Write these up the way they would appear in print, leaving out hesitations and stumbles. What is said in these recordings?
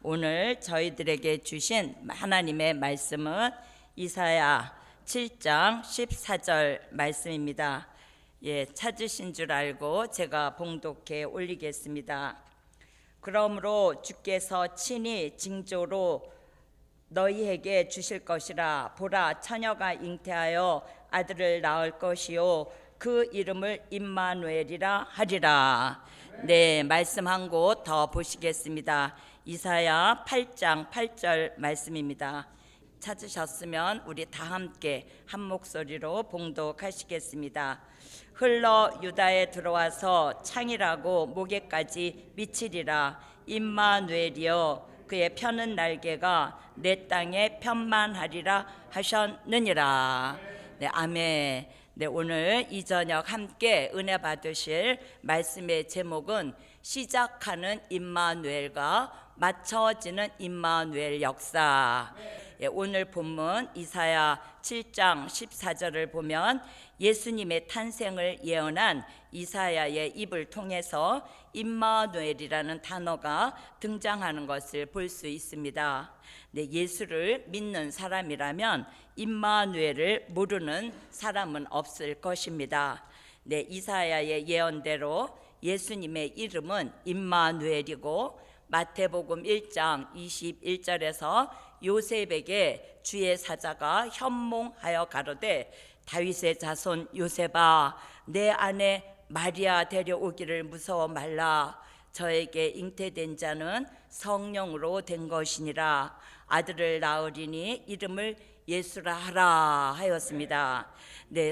오늘 저희들에게 주신 하나님의 말씀은 이사야 7장 14절 말씀입니다. 찾으신 줄 알고 제가 봉독해 올리겠습니다. 그러므로 주께서 친히 징조로 너희에게 주실 것이라. 보라, 처녀가 잉태하여 아들을 낳을 것이요 그 이름을 임마누엘이라 하리라. 말씀 한 곳 더 보시겠습니다. 이사야 8장 8절 말씀입니다. 찾으셨으면 우리 다 함께 한 목소리로 봉독하시겠습니다. 흘러 유다에 들어와서 창이라고 목에까지 미치리라. 임마누엘이여, 그의 펴는 날개가 내 땅에 편만하리라 하셨느니라. 아멘. 오늘 이 저녁 함께 은혜 받으실 말씀의 제목은 시작하는 임마누엘과 맞춰지는 임마누엘 역사. 오늘 본문 이사야 7장 14절을 보면 예수님의 탄생을 예언한 이사야의 입을 통해서 임마누엘이라는 단어가 등장하는 것을 볼 수 있습니다. 예수를 믿는 사람이라면 임마누엘을 모르는 사람은 없을 것입니다. 이사야의 예언대로 예수님의 이름은 임마누엘이고 마태복음 1장 21절에서 요셉에게 주의 사자가 현몽하여 가로되 다윗의 자손 요셉아, 내 아내 마리아 데려오기를 무서워 말라. 저에게 잉태된 자는 성령으로 된 것이니라. 아들을 낳으리니 이름을 예수라 하라 하였습니다.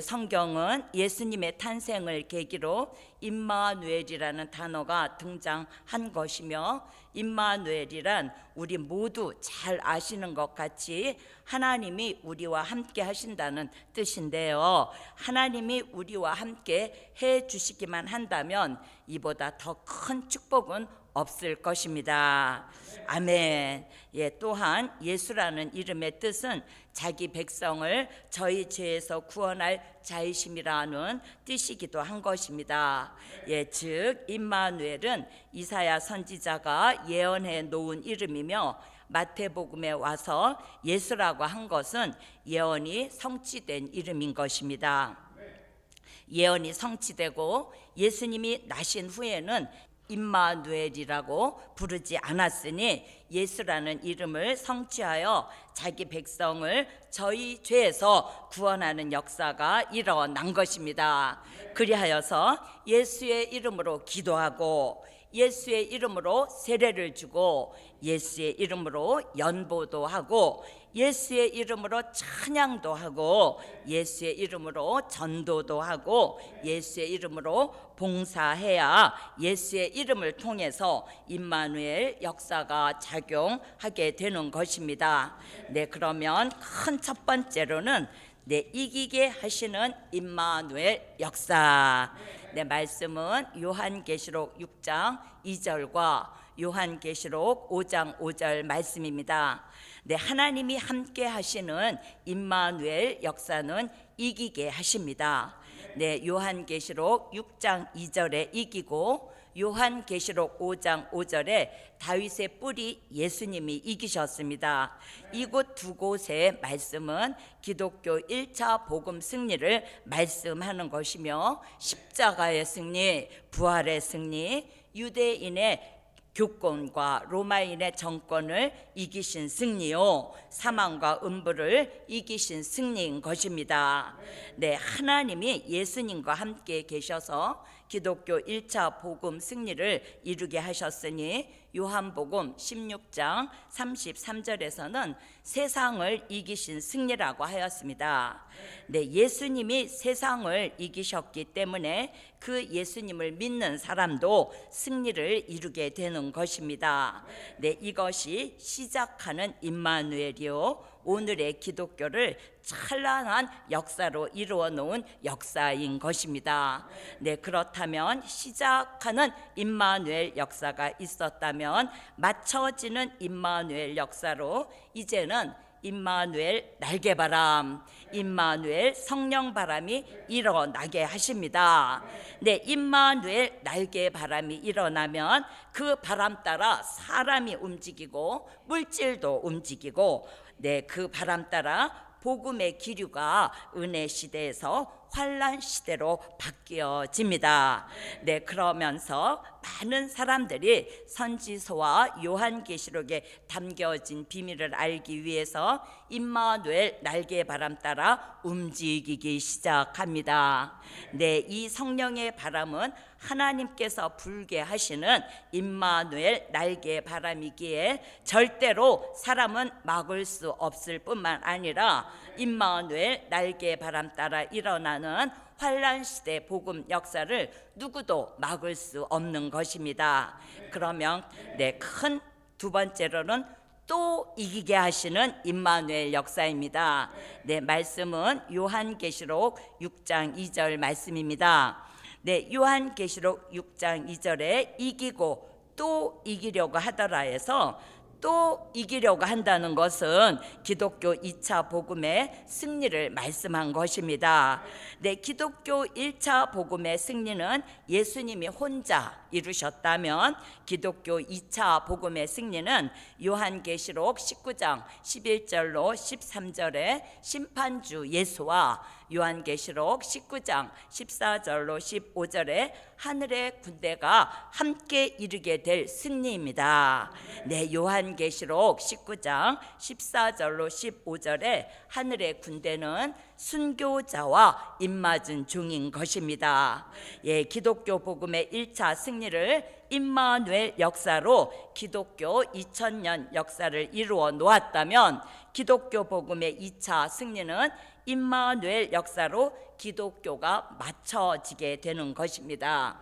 성경은 예수님의 탄생을 계기로 임마누엘이라는 단어가 등장한 것이며, 임마누엘이란 우리 모두 잘 아시는 것 같이 하나님이 우리와 함께 하신다는 뜻인데요, 하나님이 우리와 함께 해 주시기만 한다면 이보다 더 큰 축복은 없을 것입니다. 아멘. 또한 예수라는 이름의 뜻은 자기 백성을 저희 죄에서 구원할 자이심이라는 뜻이기도 한 것입니다. 즉 임마누엘은 이사야 선지자가 예언해 놓은 이름이며, 마태복음에 와서 예수라고 한 것은 예언이 성취된 이름인 것입니다. 예언이 성취되고 예수님이 나신 후에는 임마누엘이라고 부르지 않았으니 예수라는 이름을 성취하여 자기 백성을 저희 죄에서 구원하는 역사가 일어난 것입니다. 그리하여서 예수의 이름으로 기도하고 예수의 이름으로 세례를 주고 예수의 이름으로 연보도 하고 예수의 이름으로 찬양도 하고 예수의 이름으로 전도도 하고 예수의 이름으로 봉사해야 예수의 이름을 통해서 임마누엘 역사가 작용하게 되는 것입니다. 그러면 큰 첫 번째로는 이기게 하시는 임마누엘 역사. 말씀은 요한계시록 6장 2절과 요한계시록 5장 5절 말씀입니다. 하나님이 함께 하시는 임마누엘 역사는 이기게 하십니다. 요한계시록 6장 2절에 이기고 요한계시록 5장 5절에 다윗의 뿔이 예수님이 이기셨습니다. 이곳 두 곳의 말씀은 기독교 1차 복음 승리를 말씀하는 것이며, 십자가의 승리, 부활의 승리, 유대인의 교권과 로마인의 정권을 이기신 승리요, 사망과 음부를 이기신 승리인 것입니다. 하나님이 예수님과 함께 계셔서 기독교 1차 복음 승리를 이루게 하셨으니 요한복음 16장 33절에서는 세상을 이기신 승리라고 하였습니다. 예수님이 세상을 이기셨기 때문에 그 예수님을 믿는 사람도 승리를 이루게 되는 것입니다. 이것이 시작하는 임마누엘이요, 오늘의 기독교를 찬란한 역사로 이루어 놓은 역사인 것입니다. 그렇다면 시작하는 임마누엘 역사가 있었다면 맞춰지는 임마누엘 역사로 이제는 임마누엘 날개바람, 임마누엘 성령바람이 일어나게 하십니다. 네, 임마누엘 날개바람이 일어나면 그 바람 따라 사람이 움직이고 물질도 움직이고, 네, 그 바람 따라 복음의 기류가 은혜 시대에서 환란 시대로 바뀌어집니다. 네, 그러면서 많은 사람들이 선지서와 요한계시록에 담겨진 비밀을 알기 위해서 임마누엘 날개바람 따라 움직이기 시작합니다. 네, 이 성령의 바람은 하나님께서 불게 하시는 임마누엘 날개바람이기에 절대로 사람은 막을 수 없을 뿐만 아니라 임마누엘 날개바람 따라 일어나는 환란 시대 복음 역사를 누구도 막을 수 없는 것입니다. 그러면 네, 큰 두 번째로는 또 이기게 하시는 임마누엘 역사입니다. 네, 말씀은 요한계시록 6장 2절 말씀입니다. 네, 요한계시록 6장 2절에 이기고 또 이기려고 하더라에서 또 이기려고 한다는 것은 기독교 2차 복음의 승리를 말씀한 것입니다. 네, 기독교 1차 복음의 승리는 예수님이 혼자 이루셨다면 기독교 2차 복음의 승리는 요한계시록 19장 11절로 13절에 심판주 예수와 요한계시록 19장 14절로 15절에 하늘의 군대가 함께 이루게 될 승리입니다. 네, 요한계시록 19장 14절로 15절에 하늘의 군대는 순교자와 입맞은 종인 것입니다. 예, 기독교 복음의 1차 승리를 임마누엘 역사로 기독교 2000년 역사를 이루어 놓았다면 기독교 복음의 2차 승리는 임마누엘 역사로 기독교가 맞춰지게 되는 것입니다.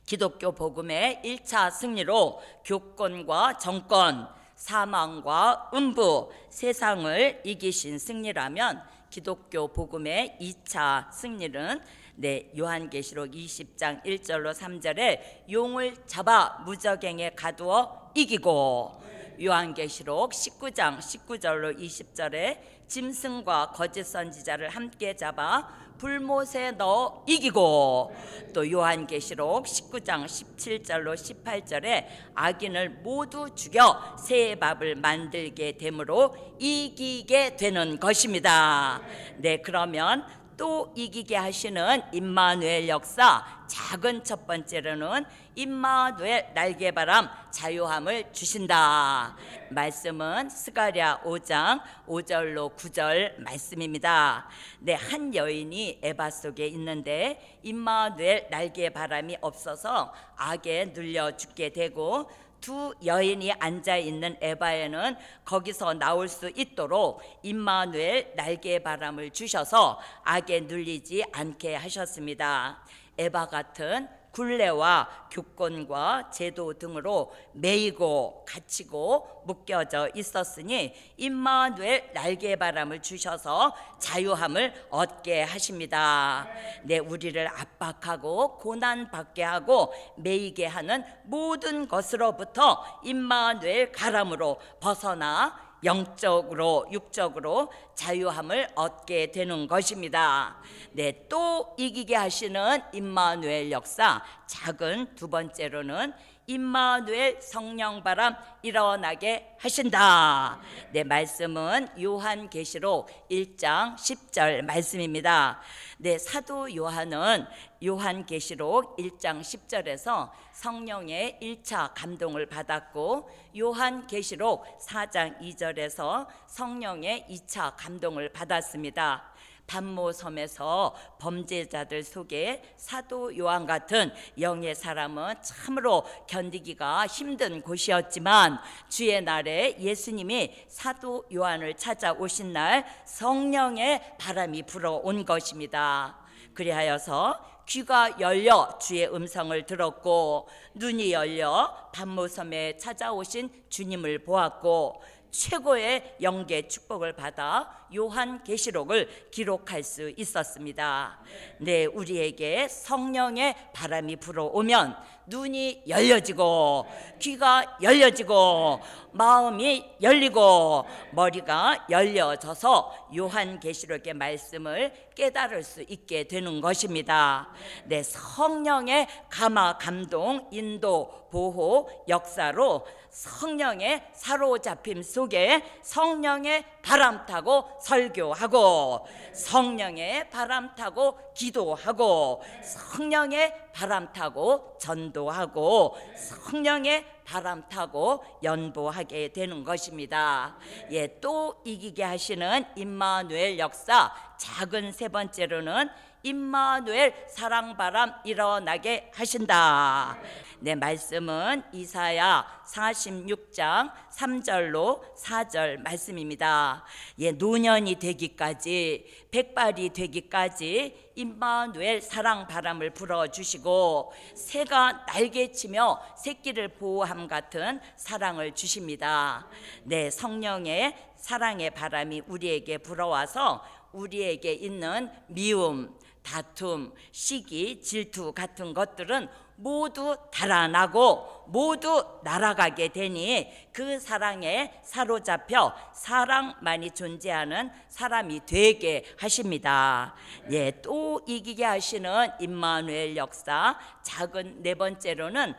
기독교 복음의 1차 승리로 교권과 정권, 사망과 음부, 세상을 이기신 승리라면 기독교 복음의 2차 승리는 네, 요한계시록 20장 1절로 3절에 용을 잡아 무저갱에 가두어 이기고, 요한계시록 19장 19절로 20절에 짐승과 거짓 선지자를 함께 잡아 불못에 넣어 이기고, 또 요한계시록 19장 17절로 18절에 악인을 모두 죽여 새 밥을 만들게 되므로 이기게 되는 것입니다. 네, 그러면 또 이기게 하시는 임마누엘 역사, 작은 첫 번째로는 임마누엘 날개바람 자유함을 주신다. 말씀은 스가랴 5장 5절로 9절 말씀입니다. 네, 한 여인이 에바 속에 있는데 임마누엘 날개바람이 없어서 악에 눌려 죽게 되고, 두 여인이 앉아있는 에바에는 거기서 나올 수 있도록 임마누엘 날개바람을 주셔서 악에 눌리지 않게 하셨습니다. 에바 같은 굴레와 교권과 제도 등으로 매이고 갇히고 묶여져 있었으니 임마누엘 날개바람을 주셔서 자유함을 얻게 하십니다. 네, 우리를 압박하고 고난받게 하고 매이게 하는 모든 것으로부터 임마누엘 가람으로 벗어나 영적으로 육적으로 자유함을 얻게 되는 것입니다. 네, 또 이기게 하시는 임마누엘 역사, 작은 두 번째로는 임마누엘 성령바람 일어나게 하신다. 네, 말씀은 요한계시록 1장 10절 말씀입니다. 네, 사도 요한은 요한계시록 1장 10절에서 성령의 1차 감동을 받았고, 요한계시록 4장 2절에서 성령의 2차 감동을 받았습니다. 반모섬에서 범죄자들 속에 사도 요한 같은 영의 사람은 참으로 견디기가 힘든 곳이었지만, 주의 날에 예수님이 사도 요한을 찾아오신 날 성령의 바람이 불어온 것입니다. 그리하여서 귀가 열려 주의 음성을 들었고, 눈이 열려 반모섬에 찾아오신 주님을 보았고, 최고의 영계 축복을 받아 요한계시록을 기록할 수 있었습니다. 네, 우리에게 성령의 바람이 불어오면 눈이 열려지고 귀가 열려지고 마음이 열리고 머리가 열려져서 요한계시록의 말씀을 깨달을 수 있게 되는 것입니다. 네, 성령의 감화, 감동, 인도, 보호, 역사로 성령의 사로잡힘 속에 성령의 바람 타고 설교하고 성령의 바람 타고 기도하고 성령의 바람 타고 전도하고 성령의 바람 타고 연보하게 되는 것입니다. 예, 또 이기게 하시는 임마누엘 역사, 작은 세 번째로는 임마누엘 사랑바람 일어나게 하신다. 네, 말씀은 이사야 46장 3절로 4절 말씀입니다. 예, 노년이 되기까지, 백발이 되기까지 임마누엘 사랑바람을 불어주시고 새가 날개치며 새끼를 보호함 같은 사랑을 주십니다. 네, 성령의 사랑의 바람이 우리에게 불어와서 우리에게 있는 미움, 다툼, 시기, 질투 같은 것들은 모두 달아나고 모두 날아가게 되니 그 사랑에 사로잡혀 사랑만이 존재하는 사람이 되게 하십니다. 예, 또 이기게 하시는 임마누엘 역사, 작은 네 번째로는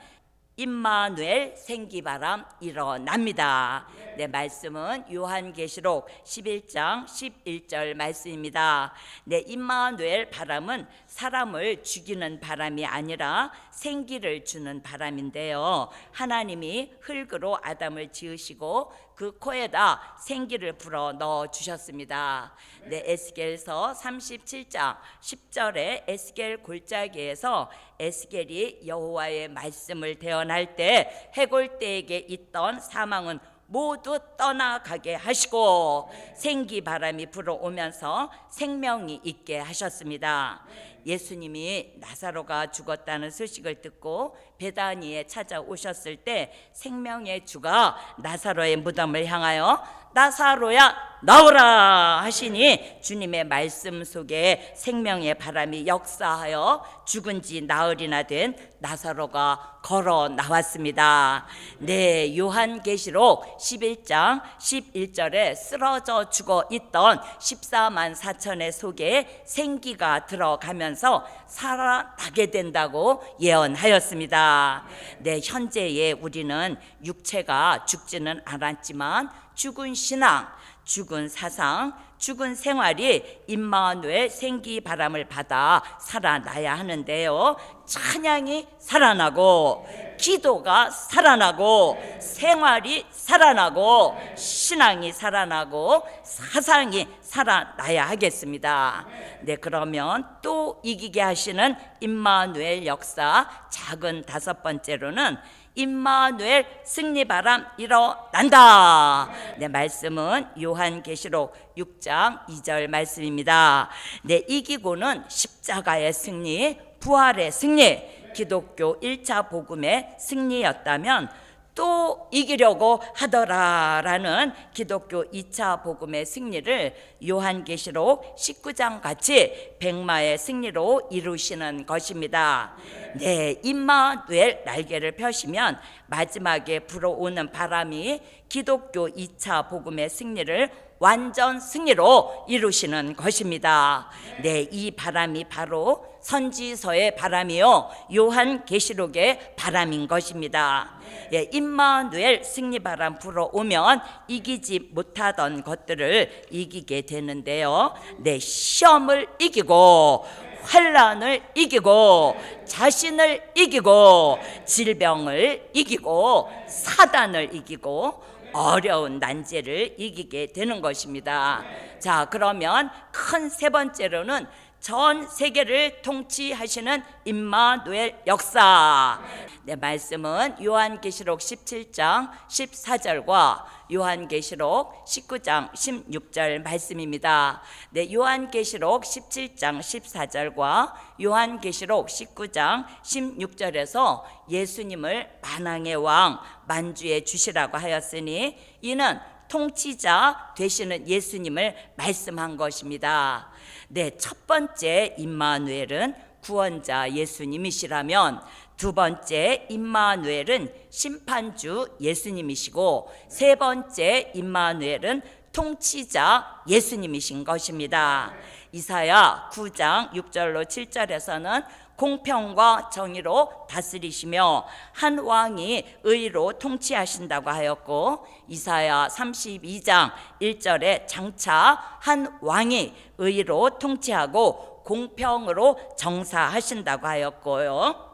임마누엘 생기바람 일어납니다. 네, 말씀은 요한계시록 11장 11절 말씀입니다. 네, 임마누엘 바람은 사람을 죽이는 바람이 아니라 생기를 주는 바람인데요, 하나님이 흙으로 아담을 지으시고 그 코에다 생기를 불어 넣어 주셨습니다. 네, 에스겔서 37장 10절에 에스겔 골짜기에서 에스겔이 여호와의 말씀을 대언할 때 해골대에게 있던 사망은 모두 떠나가게 하시고 생기 바람이 불어오면서 생명이 있게 하셨습니다. 예수님이 나사로가 죽었다는 소식을 듣고 베다니에 찾아오셨을 때 생명의 주가 나사로의 무덤을 향하여 나사로야 나오라 하시니 주님의 말씀 속에 생명의 바람이 역사하여 죽은 지 나흘이나 된 나사로가 걸어 나왔습니다. 네, 요한계시록 11장 11절에 쓰러져 죽어 있던 14만 4천의 속에 생기가 들어가면서 살아나게 된다고 예언하였습니다. 네, 현재의 우리는 육체가 죽지는 않았지만 죽은 신앙, 죽은 사상, 죽은 생활이 임마누엘 생기 바람을 받아 살아나야 하는데요, 찬양이 살아나고 기도가 살아나고 생활이 살아나고 신앙이 살아나고 사상이 살아나야 하겠습니다. 네, 그러면 또 이기게 하시는 임마누엘 역사, 작은 다섯 번째로는 임마누엘 승리바람 일어난다. 네, 말씀은 요한계시록 6장 2절 말씀입니다. 네, 이기고는 십자가의 승리, 부활의 승리, 기독교 1차 복음의 승리였다면 또 이기려고 하더라라는 기독교 2차 복음의 승리를 요한계시록 19장 같이 백마의 승리로 이루시는 것입니다. 네, 임마누엘 날개를 펴시면 마지막에 불어오는 바람이 기독교 2차 복음의 승리를 완전 승리로 이루시는 것입니다. 네, 이 바람이 바로 선지서의 바람이요 요한계시록의 바람인 것입니다. 예, 임마누엘 승리바람 불어오면 이기지 못하던 것들을 이기게 되는데요, 네, 시험을 이기고 환난을 이기고 자신을 이기고 질병을 이기고 사단을 이기고 어려운 난제를 이기게 되는 것입니다. 자, 그러면 큰 세 번째로는 전 세계를 통치하시는 임마누엘 역사. 네, 말씀은 요한계시록 17장 14절과 요한계시록 19장 16절 말씀입니다. 네, 요한계시록 17장 14절과 요한계시록 19장 16절에서 예수님을 만왕의 왕 만주의 주시라고 하였으니 이는 통치자 되시는 예수님을 말씀한 것입니다. 네, 첫 번째 임마누엘은 구원자 예수님이시라면 두 번째 임마누엘은 심판주 예수님이시고 세 번째 임마누엘은 통치자 예수님이신 것입니다. 이사야 9장 6절로 7절에서는 공평과 정의로 다스리시며 한 왕이 의로 통치하신다고 하였고, 이사야 32장 1절에 장차 한 왕이 의로 통치하고 공평으로 정사하신다고 하였고요.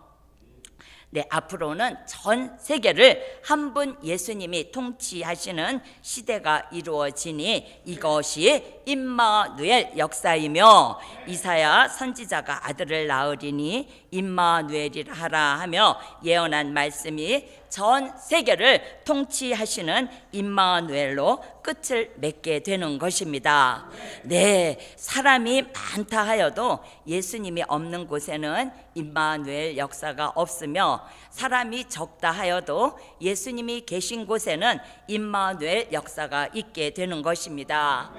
네, 앞으로는 전 세계를 한 분 예수님이 통치하시는 시대가 이루어지니 이것이 임마누엘 역사이며, 이사야 선지자가 아들을 낳으리니 임마누엘이라 하라 하며 예언한 말씀이 전 세계를 통치하시는 임마누엘로 끝을 맺게 되는 것입니다. 네, 사람이 많다 하여도 예수님이 없는 곳에는 임마누엘 역사가 없으며, 사람이 적다 하여도 예수님이 계신 곳에는 임마누엘 역사가 있게 되는 것입니다.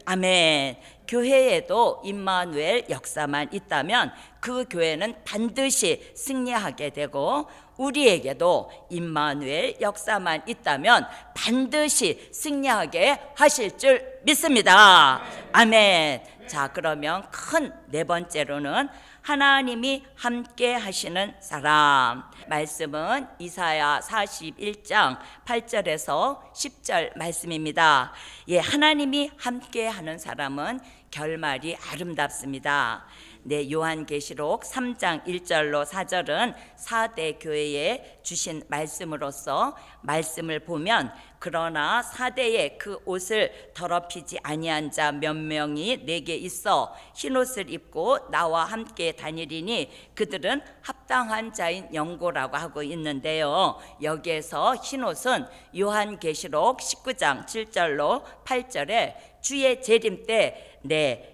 아멘. 교회에도 임마누엘 역사만 있다면 그 교회는 반드시 승리하게 되고, 우리에게도 임마누엘 역사만 있다면 반드시 승리하게 하실 줄 믿습니다. 아멘. 자, 그러면 큰 네 번째로는 하나님이 함께 하시는 사람. 말씀은 이사야 41장 8절에서 10절 말씀입니다. 예, 하나님이 함께 하는 사람은 결말이 아름답습니다. 네, 요한계시록 3장 1절로 4절은 4대 교회에 주신 말씀으로서 말씀을 보면, 그러나 4대에 그 옷을 더럽히지 아니한 자 몇 명이 내게 있어 흰옷을 입고 나와 함께 다니리니 그들은 합당한 자인 영고라고 하고 있는데요, 여기에서 흰옷은 요한계시록 19장 7절로 8절에 주의 재림 때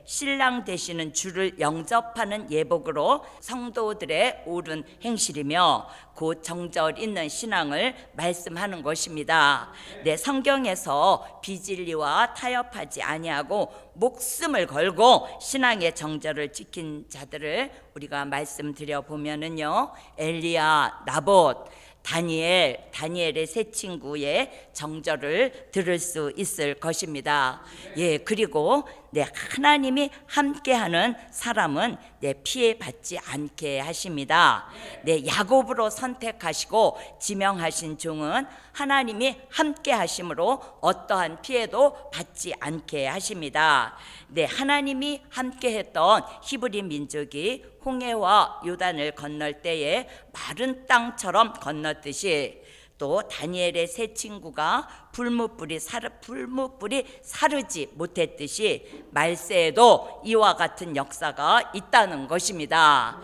신랑 되시는 주를 영접하는 예복으로 성도들의 옳은 행실이며 곧 정절 있는 신앙을 말씀하는 것입니다. 성경에서 비진리와 타협하지 아니하고 목숨을 걸고 신앙의 정절을 지킨 자들을 우리가 말씀드려 보면은요, 엘리야, 나봇, 다니엘의 세 친구의 정절을 들을 수 있을 것입니다. 예, 그리고 하나님이 함께하는 사람은 피해받지 않게 하십니다. 야곱으로 선택하시고 지명하신 종은 하나님이 함께하심으로 어떠한 피해도 받지 않게 하십니다. 하나님이 함께했던 히브리 민족이 홍해와 요단을 건널 때에 마른 땅처럼 건넜듯이, 또 다니엘의 세 친구가 불뭇불이 사르지 못했듯이 말세에도 이와 같은 역사가 있다는 것입니다.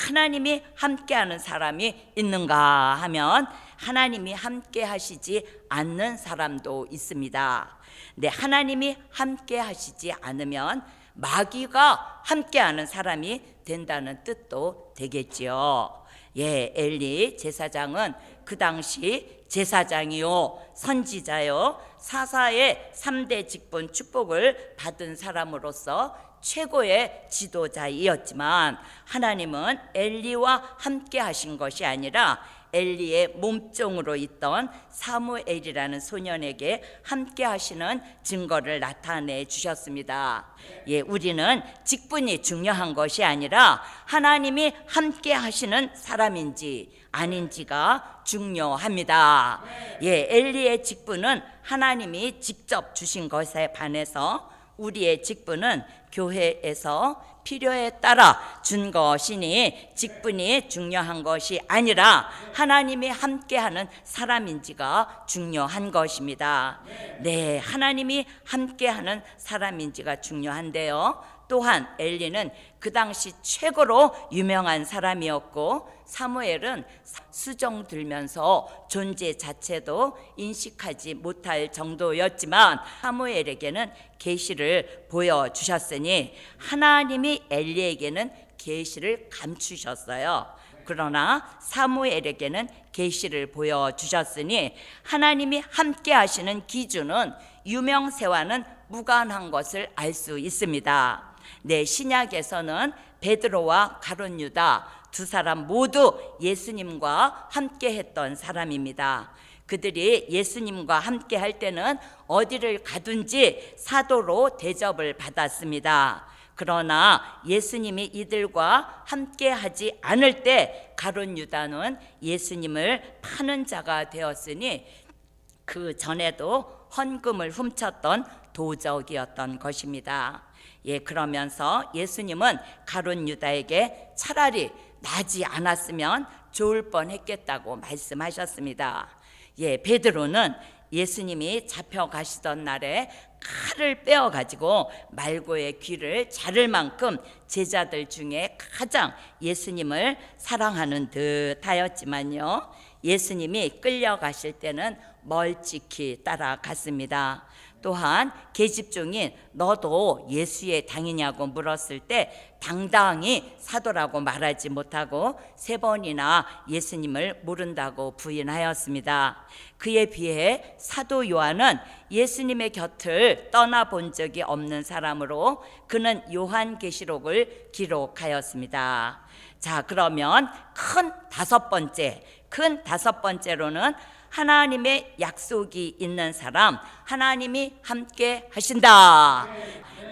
하나님이 함께하는 사람이 있는가 하면 하나님이 함께 하시지 않는 사람도 있습니다. 하나님이 함께 하시지 않으면 마귀가 함께하는 사람이 된다는 뜻도 되겠지요. 예, 엘리 제사장은 그 당시 제사장이요, 선지자요, 사사의 3대 직분 축복을 받은 사람으로서 최고의 지도자이었지만, 하나님은 엘리와 함께 하신 것이 아니라 엘리의 몸종으로 있던 사무엘이라는 소년에게 함께 하시는 증거를 나타내 주셨습니다. 예, 우리는 직분이 중요한 것이 아니라 하나님이 함께 하시는 사람인지 아닌지가 중요합니다. 예, 엘리의 직분은 하나님이 직접 주신 것에 반해서 우리의 직분은 교회에서 필요에 따라 준 것이니 직분이 중요한 것이 아니라 하나님이 함께하는 사람인지가 중요한 것입니다. 하나님이 함께하는 사람인지가 중요한데요, 또한 엘리는 그 당시 최고로 유명한 사람이었고, 사무엘은 수정 들면서 존재 자체도 인식하지 못할 정도였지만 사무엘에게는 계시를 보여주셨으니 하나님이 엘리에게는 계시를 감추셨어요. 그러나 사무엘에게는 계시를 보여주셨으니 하나님이 함께 하시는 기준은 유명세와는 무관한 것을 알 수 있습니다. 네, 신약에서는 베드로와 가룟 유다 두 사람 모두 예수님과 함께 했던 사람입니다. 그들이 예수님과 함께 할 때는 어디를 가든지 사도로 대접을 받았습니다. 그러나 예수님이 이들과 함께 하지 않을 때 가룟 유다는 예수님을 파는 자가 되었으니 그 전에도 헌금을 훔쳤던 도적이었던 것입니다. 예, 그러면서 예수님은 가룟 유다에게 차라리 나지 않았으면 좋을 뻔했겠다고 말씀하셨습니다. 예, 베드로는 예수님이 잡혀가시던 날에 칼을 빼어가지고 말고의 귀를 자를 만큼 제자들 중에 가장 예수님을 사랑하는 듯 하였지만요, 예수님이 끌려가실 때는 멀찍이 따라갔습니다. 또한 계집종인 너도 예수의 당이냐고 물었을 때 당당히 사도라고 말하지 못하고 3번이나 예수님을 모른다고 부인하였습니다. 그에 비해 사도 요한은 예수님의 곁을 떠나본 적이 없는 사람으로 그는 요한계시록을 기록하였습니다. 자, 그러면 큰 다섯 번째로는 하나님의 약속이 있는 사람, 하나님이 함께 하신다.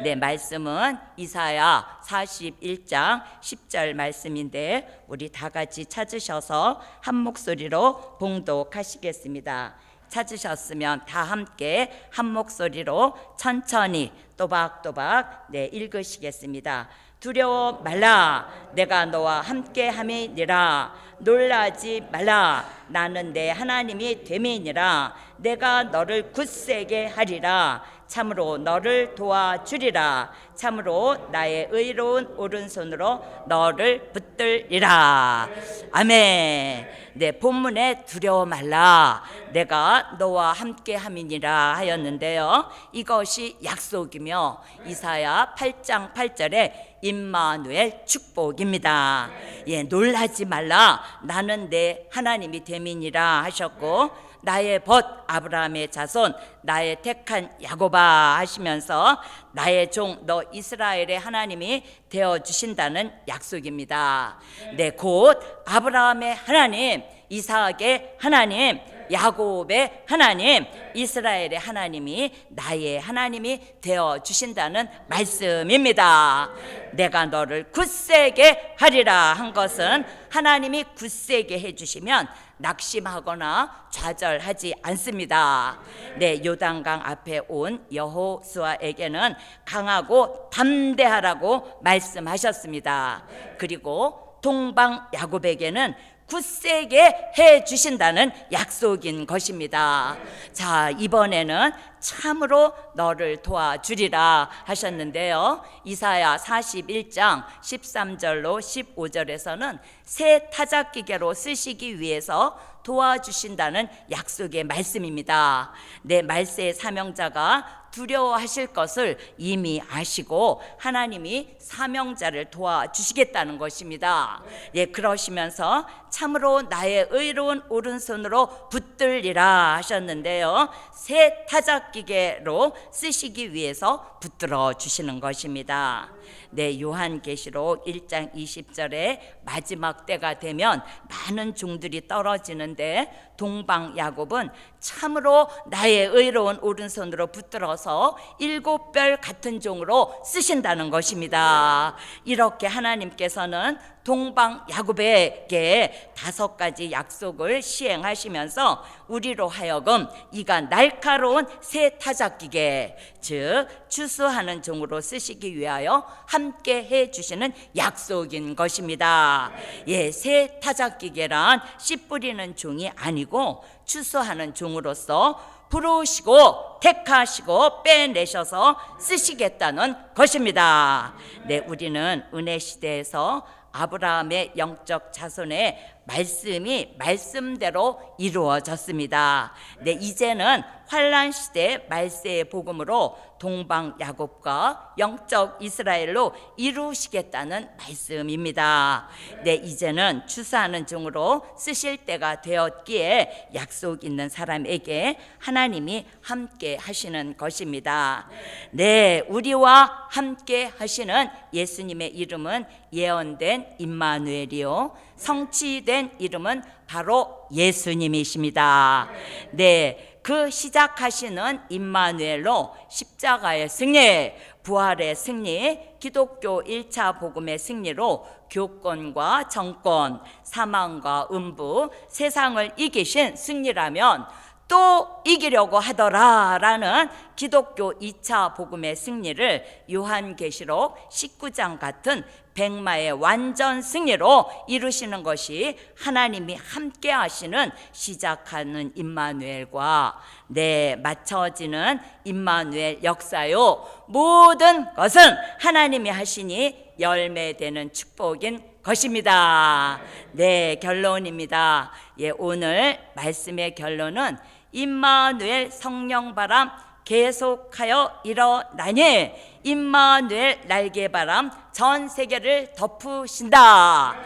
네, 말씀은 이사야 41장 10절 말씀인데 우리 다 같이 찾으셔서 한 목소리로 봉독하시겠습니다. 찾으셨으면 다 함께 한 목소리로 천천히 또박또박 읽으시겠습니다. 두려워 말라, 내가 너와 함께 함이니라. 놀라지 말라, 나는 내 하나님이 됨이니라. 내가 너를 굳세게 하리라. 참으로 너를 도와주리라. 참으로 나의 의로운 오른손으로 너를 붙들리라. 아멘. 네, 본문에 두려워 말라, 내가 너와 함께 함이니라 하였는데요, 이것이 약속이며 이사야 8장 8절에 임마누엘 축복입니다. 예, 놀라지 말라, 나는 내 하나님이 됨이니라 하셨고, 나의 벗 아브라함의 자손, 나의 택한 야곱아 하시면서 나의 종 너 이스라엘의 하나님이 되어주신다는 약속입니다. 네, 곧 아브라함의 하나님, 이삭의 하나님, 야곱의 하나님, 이스라엘의 하나님이 나의 하나님이 되어주신다는 말씀입니다. 내가 너를 굳세게 하리라 한 것은 하나님이 굳세게 해주시면 낙심하거나 좌절하지 않습니다. 네, 요단강 앞에 온 여호수아에게는 강하고 담대하라고 말씀하셨습니다. 그리고 동방 야곱에게는 굳세게 해 주신다는 약속인 것입니다. 자, 이번에는 참으로 너를 도와주리라 하셨는데요, 이사야 41장 13절로 15절에서는 새 타작기계로 쓰시기 위해서 도와주신다는 약속의 말씀입니다. 내 말세의 사명자가 두려워하실 것을 이미 아시고 하나님이 사명자를 도와주시겠다는 것입니다. 예, 그러시면서 참으로 나의 의로운 오른손으로 붙들리라 하셨는데요, 새 타작기계로 쓰시기 위해서 붙들어 주시는 것입니다. 네, 요한계시록 1장 20절에 마지막 때가 되면 많은 종들이 떨어지는데 동방 야곱은 참으로 나의 의로운 오른손으로 붙들어서 7별 같은 종으로 쓰신다는 것입니다. 이렇게 하나님께서는 동방 야곱에게 5가지 약속을 시행하시면서 우리로 하여금 이가 날카로운 새 타작기계, 즉 추수하는 종으로 쓰시기 위하여 함께 해주시는 약속인 것입니다. 예, 새 타작기계란 씨 뿌리는 종이 아니고 추수하는 종으로서 부르시고 택하시고 빼내셔서 쓰시겠다는 것입니다. 네, 우리는 은혜 시대에서 아브라함의 영적 자손에 말씀이 말씀대로 이루어졌습니다. 네, 이제는 환란 시대 말세의 복음으로 동방 야곱과 영적 이스라엘로 이루시겠다는 말씀입니다. 네, 이제는 추수하는 중으로 쓰실 때가 되었기에 약속 있는 사람에게 하나님이 함께 하시는 것입니다. 네, 우리와 함께 하시는 예수님의 이름은 예언된 임마누엘이요, 성취된 이름은 바로 예수님이십니다. 네, 그 시작하시는 임마누엘로 십자가의 승리, 부활의 승리, 기독교 1차 복음의 승리로 교권과 정권, 사망과 음부, 세상을 이기신 승리라면 또 이기려고 하더라라는 기독교 2차 복음의 승리를 요한계시록 19장 같은 백마의 완전 승리로 이루시는 것이 하나님이 함께 하시는 시작하는 임마누엘과 맞춰지는 임마누엘 역사요. 모든 것은 하나님이 하시니 열매되는 축복인 것입니다. 네, 결론입니다. 오늘 말씀의 결론은 임마누엘 성령바람 계속하여 일어나니 임마누엘 날개바람 전 세계를 덮으신다.